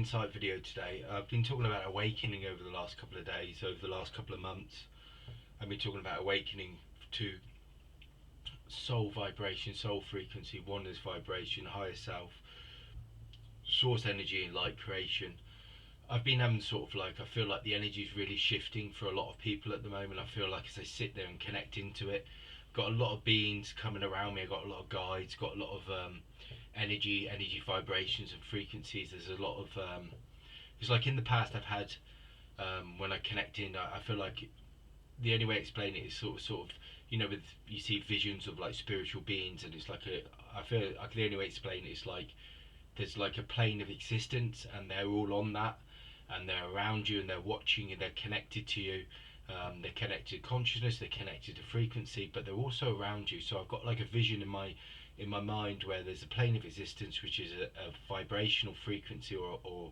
insight video today. I've been talking about awakening over the last couple of days, over the last couple of months. I've been talking about awakening to soul vibration, soul frequency, oneness vibration, higher self, source energy and light creation. I've been having sort of like, I feel like the energy is really shifting for a lot of people at the moment. I feel like as I sit there and connect into it, got a lot of beings coming around me. I've got a lot of guides, got a lot of energy vibrations and frequencies. There's a lot of it's like in the past I've had when I connect in, I feel like the only way to explain it is sort of with, you see visions of like spiritual beings, and it's like I feel like the only way to explain it is like there's like a plane of existence and they're all on that, and they're around you and they're watching you, they're connected to you. They're connected to consciousness, they're connected to frequency, but they're also around you. So I've got like a vision in my mind where there's a plane of existence which is a vibrational frequency, or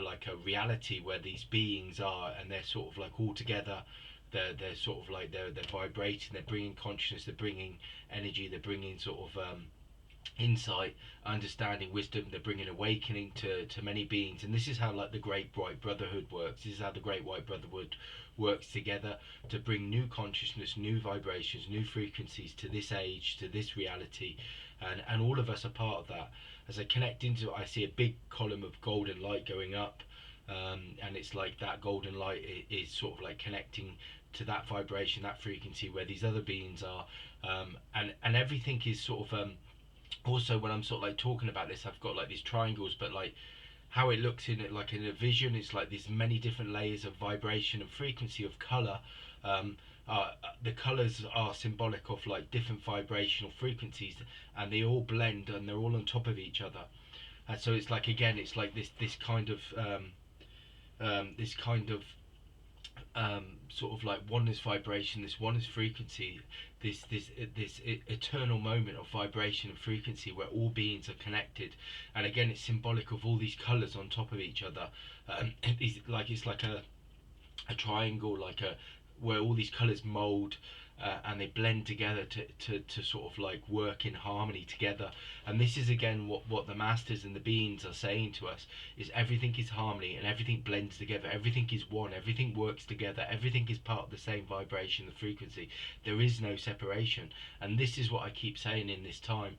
like a reality where these beings are, and they're sort of like all together. They're sort of like they're vibrating, they're bringing consciousness, they're bringing energy, they're bringing sort of insight, understanding, wisdom. They're bringing awakening to many beings. And this is how like the Great White Brotherhood works. This is how the Great White Brotherhood works together to bring new consciousness, new vibrations, new frequencies to this age, to this reality. And all of us are part of that. As I connect into it, I see a big column of golden light going up, and it's like that golden light is sort of like connecting to that vibration, that frequency where these other beings are. And everything is sort of also, when I'm sort of like talking about this, I've got like these triangles, but like how it looks in it, like in a vision, it's like these many different layers of vibration and frequency of color. um, the colors are symbolic of like different vibrational frequencies, and they all blend and they're all on top of each other. And so it's like, again, it's like this kind of this kind of sort of like oneness vibration, this oneness frequency, this eternal moment of vibration and frequency where all beings are connected. And again, it's symbolic of all these colors on top of each other. It's like a triangle, like a where all these colors mold, and they blend together to sort of like work in harmony together. And this is again what the masters and the beings are saying to us, is everything is harmony and everything blends together, everything is one, everything works together, everything is part of the same vibration, the frequency. There is no separation. And this is what I keep saying in this time.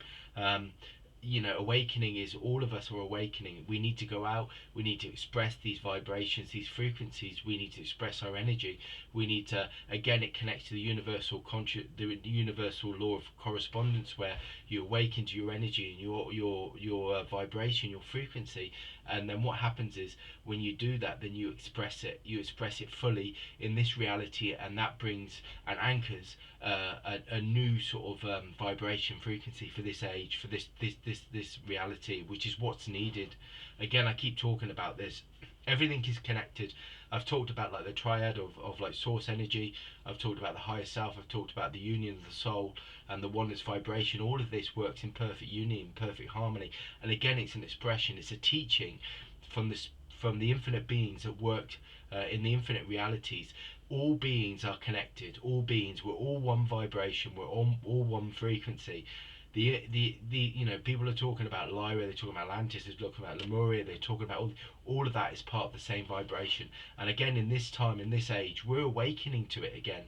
Awakening is, all of us are awakening. We need to go out, we need to express these vibrations, these frequencies, we need to express our energy. We need to, again, it connects to the the universal law of correspondence, where you awaken to your energy and your vibration, your frequency. And then what happens is, when you do that, then you express it fully in this reality, and that brings and anchors a new sort of vibration frequency for this age, for this reality, which is what's needed. Again, I keep talking about this. Everything is connected. I've talked about like the triad of like source energy. I've talked about the higher self. I've talked about the union of the soul and the oneness vibration. All of this works in perfect union, perfect harmony. And again, it's an expression. It's a teaching from the infinite beings that worked in the infinite realities. All beings are connected. All beings, we're all one vibration. We're all one frequency. People are talking about Lyra, they're talking about Atlantis, they're talking about Lemuria, they're talking about all of that is part of the same vibration. And again, in this time, in this age, we're awakening to it again.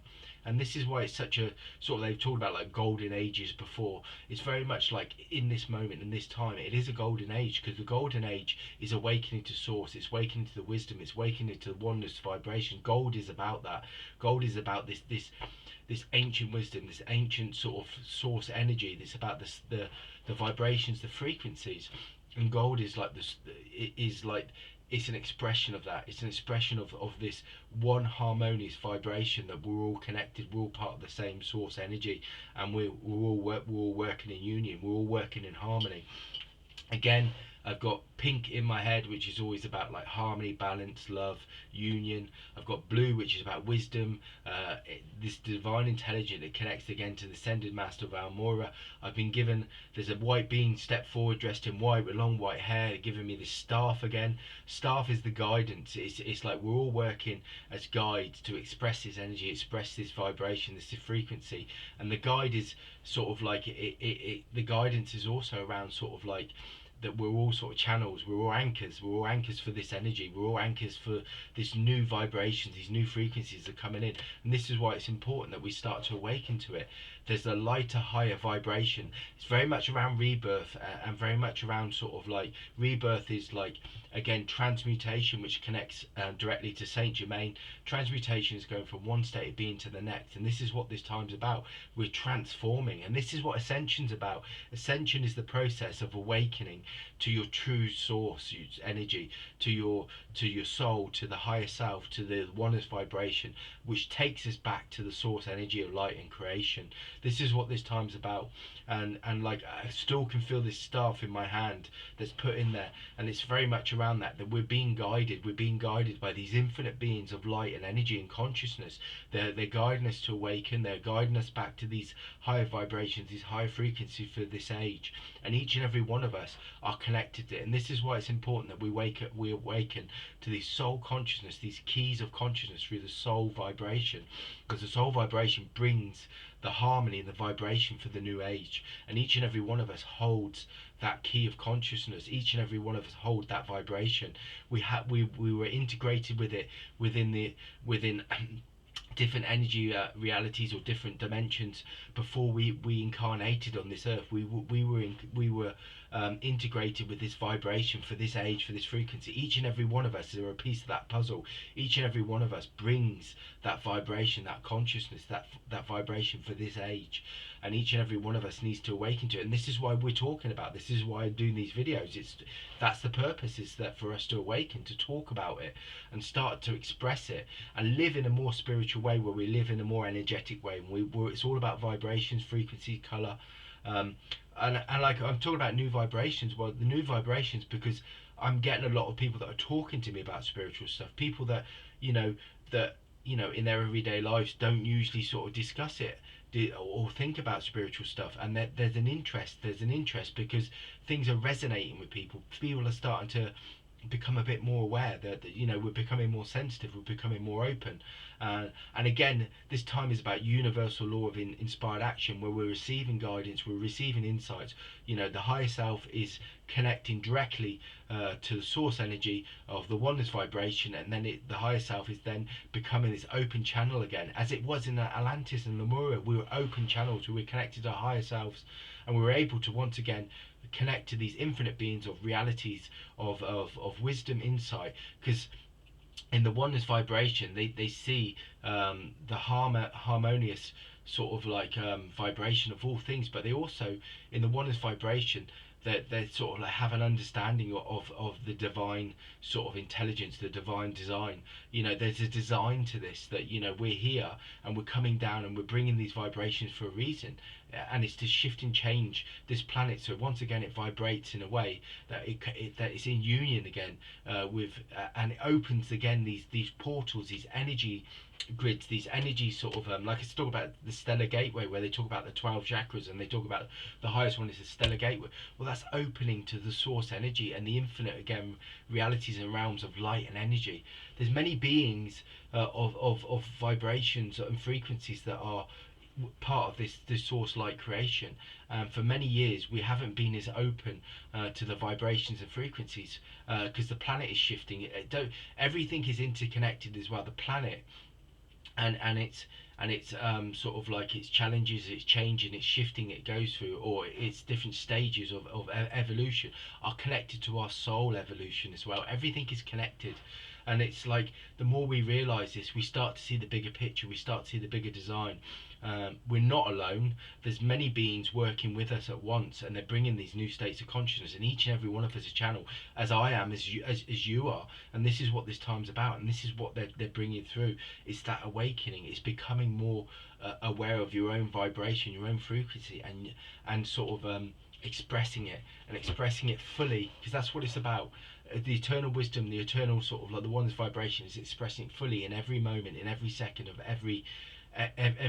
And this is why it's such a sort of, they've talked about like golden ages before. It's very much like in this moment, in this time, it is a golden age, because the golden age is awakening to source, it's awakening to the wisdom, it's awakening to the oneness vibration. Gold is about that. Gold is about this ancient wisdom, this ancient sort of source energy. That's about the vibrations, the frequencies. And gold is like this. It is like, it's an expression of that. It's an expression of this one harmonious vibration, that we're all connected. We're all part of the same source energy, and we're all working in union. We're all working in harmony. Again, I've got pink in my head, which is always about like harmony, balance, love, union. I've got blue, which is about wisdom, this divine intelligence that connects again to the ascended master of Almora. I've been given, there's a white being step forward dressed in white with long white hair, giving me this staff again. Staff is the guidance. It's like we're all working as guides to express this energy, express this vibration, this frequency. And the guide is sort of like the guidance is also around sort of like that we're all sort of channels, we're all anchors for this energy, we're all anchors for this new vibrations, these new frequencies that are coming in. And this is why it's important that we start to awaken to it. There's a lighter, higher vibration. It's very much around rebirth, and very much around sort of like rebirth is like, again, transmutation, which connects directly to Saint Germain. Transmutation is going from one state of being to the next, and this is what this time's about. We're transforming, and this is what ascension's about. Ascension is the process of awakening to your true source energy, to your soul, to the higher self, to the oneness vibration, which takes us back to the source energy of light and creation. This is what this time's about. And like, I still can feel this staff in my hand that's put in there, and it's very much around that we're being guided by these infinite beings of light and energy and consciousness. They're guiding us to awaken, they're guiding us back to these higher vibrations, these higher frequencies for this age, and each and every one of us are connected to it. And this is why it's important that we awaken to these soul consciousness, these keys of consciousness through the soul vibration, because the soul vibration brings the harmony and the vibration for the new age, and each and every one of us holds that key of consciousness. Each and every one of us hold that vibration. We were integrated with it within different energy realities or different dimensions before we incarnated on this earth. We were integrated with this vibration for this age, for this frequency. Each and every one of us are a piece of that puzzle. Each and every one of us brings that vibration, that consciousness, that vibration for this age, and each and every one of us needs to awaken to it. And this is why we're talking about this. This is why I'm doing these videos. That's the purpose, is that for us to awaken, to talk about it and start to express it and live in a more spiritual way, where we live in a more energetic way. It's all about vibrations, frequency, color, and like, I'm talking about new vibrations. Well, the new vibrations, because I'm getting a lot of people that are talking to me about spiritual stuff, people that you know in their everyday lives don't usually sort of discuss it or think about spiritual stuff, and there's an interest because things are resonating with people. People are starting to become a bit more aware that we're becoming more sensitive, we're becoming more open, and again, this time is about universal law of inspired action, where we're receiving guidance, we're receiving insights. The higher self is connecting directly to the source energy of the oneness vibration, and then the higher self is then becoming this open channel again, as it was in Atlantis and Lemuria. We were open channels, we were connected to our higher selves, and we were able to once again connect to these infinite beings of realities of wisdom, insight, because in the oneness vibration they see the harmonious sort of like vibration of all things, but they also, in the oneness vibration, that they sort of like have an understanding of the divine sort of intelligence, the divine design. There's a design to this, that we're here and we're coming down and we're bringing these vibrations for a reason, and it's to shift and change this planet. So once again, it vibrates in a way that that it's in union again with, and it opens again these portals, these energy grids, these energy sort of like I talk about the stellar gateway, where they talk about the 12 chakras, and they talk about the highest one is the stellar gateway. Well, that's opening to the source energy and the infinite, again, realities and realms of light and energy. There's many beings of vibrations and frequencies that are part of this source light creation. For many years we haven't been as open to the vibrations and frequencies, because the planet is shifting. Everything is interconnected as well, the planet and it's sort of like its challenges, its changing, its shifting it goes through, or its different stages of evolution are connected to our soul evolution as well. Everything is connected, and it's like, the more we realize this, we start to see the bigger picture, we start to see the bigger design. We're not alone. There's many beings working with us at once, and they're bringing these new states of consciousness, and each and every one of us is a channel, as I am, as you are. And this is what this time's about, and this is what they're bringing through. It's that awakening. It's becoming more aware of your own vibration, your own frequency, and sort of expressing it fully, because that's what it's about. The eternal wisdom, the eternal sort of like the oneness vibration, is expressing it fully in every moment, in every second of every,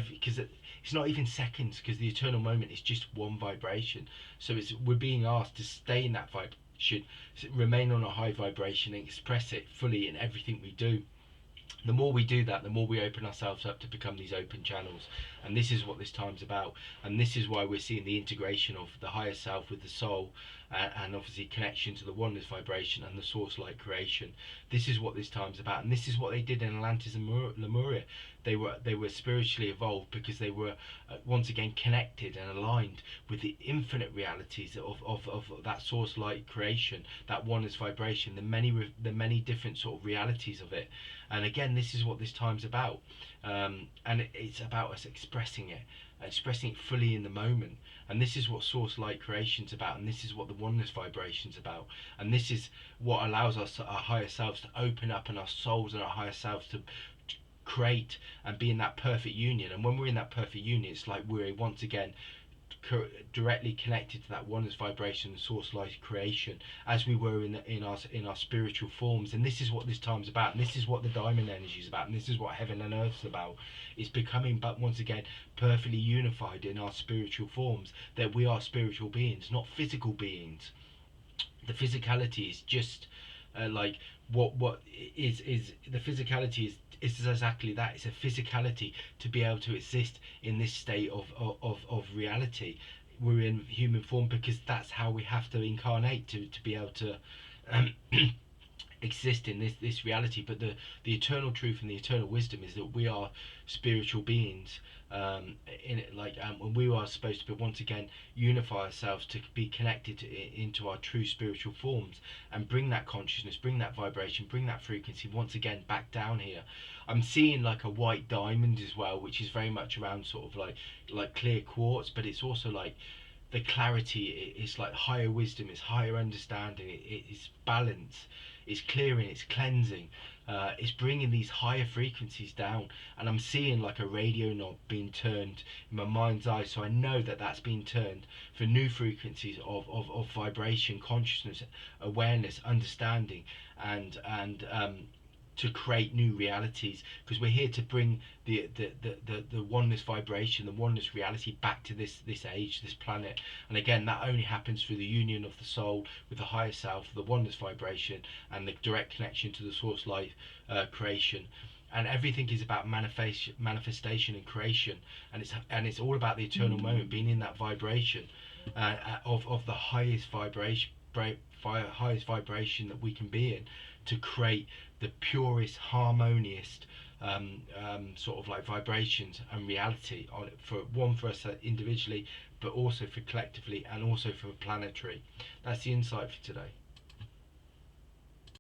because it's not even seconds, because the eternal moment is just one vibration. So we're being asked to stay in that vibration, remain on a high vibration, and express it fully in everything we do. The more we do that, the more we open ourselves up to become these open channels, and this is what this time's about. And this is why we're seeing the integration of the higher self with the soul, and obviously connection to the oneness vibration and the source light creation. This is what this time's about, and this is what they did in Atlantis and Lemuria. They were spiritually evolved because they were once again connected and aligned with the infinite realities of that source light creation, that oneness vibration, the many different sort of realities of it. And again, this is what this time's about, and it's about us expressing it fully in the moment. And this is what source light creation's about, and this is what the oneness vibration's about, and this is what allows us, our higher selves, to open up, and our souls and our higher selves to create and be in that perfect union. And when we're in that perfect union, it's like we're once again directly connected to that oneness vibration and source light creation, as we were in our spiritual forms. And this is what this time's about, and this is what the diamond energy is about, and this is what heaven and earth's about. It's becoming, but once again, perfectly unified in our spiritual forms, that we are spiritual beings, not physical beings. The physicality is just like what is the physicality is exactly that. It's a physicality to be able to exist in this state of reality. We're in human form because that's how we have to incarnate to be able to exist in this reality. But the eternal truth and the eternal wisdom is that we are spiritual beings, in it, like, and we are supposed to be, once again, unify ourselves to be connected into our true spiritual forms, and bring that consciousness, bring that vibration, bring that frequency once again back down here. I'm seeing like a white diamond as well, which is very much around sort of like clear quartz, but it's also like the clarity. It's like higher wisdom, it's higher understanding, it's balance, it's clearing, it's cleansing, it's bringing these higher frequencies down. And I'm seeing like a radio knob being turned in my mind's eye, so I know that that's being turned for new frequencies of vibration, consciousness, awareness, understanding, and to create new realities, because we're here to bring the oneness vibration, the oneness reality back to this age, this planet. And again, that only happens through the union of the soul with the higher self, the oneness vibration, and the direct connection to the source light creation. And everything is about manifestation and creation, and it's all about the eternal moment, being in that vibration of the highest highest vibration that we can be in, to create the purest, harmonious sort of like vibrations and reality on it, for us individually, but also for collectively, and also for planetary. That's the insight for today.